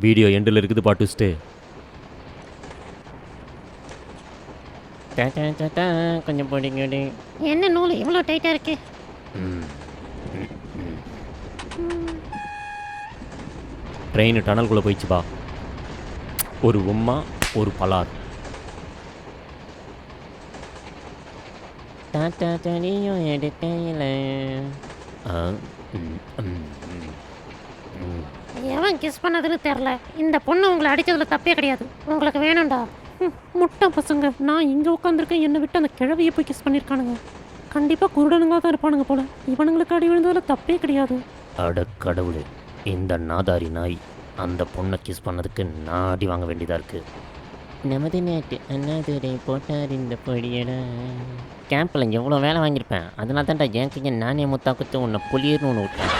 Video எண்டில் இருக்குது பாட்டுஸ்ட்டு. கொஞ்சம் போடிங்கடி. என்ன நூல் இவ்வளோ டைட்டாக இருக்கு? ட்ரெயின் டனல்குள்ளே போயிடுச்சுப்பா. ஒரு உம்மா ஒரு பலார். டாட்டா தனியும் எடுக்கையில். எவன் கிஸ் பண்ணதுன்னு தெரில. இந்த பொண்ணு உங்களை அடித்ததுல தப்பே கிடையாது. உங்களுக்கு வேணும்டா. முட்டை பசங்க. நான் இங்கே உட்காந்துருக்கேன், என்னை விட்டு அந்த கிழவியை போய் கிஸ் பண்ணியிருக்கானுங்க. கண்டிப்பாக குருடனுங்களாக தான் இருப்பானுங்க போல. இவனுங்களுக்கு அடி விழுந்ததில் தப்பே கிடையாது. அட கடவுளே, இந்த நாதாரி நாய் அந்த பொண்ணை கிஸ் பண்ணதுக்கு நான் அடி வாங்க வேண்டியதாக இருக்குது. நமது நேற்று அண்ணாதுரை போட்டார் இந்த பொடியடா. கேம்பில் எவ்வளோ வேலை வாங்கியிருப்பேன். அதனால தான்டா என் கையை நானே முத்தா குத்து உன்னை புளியர்னு ஒன்று விட்டேன்.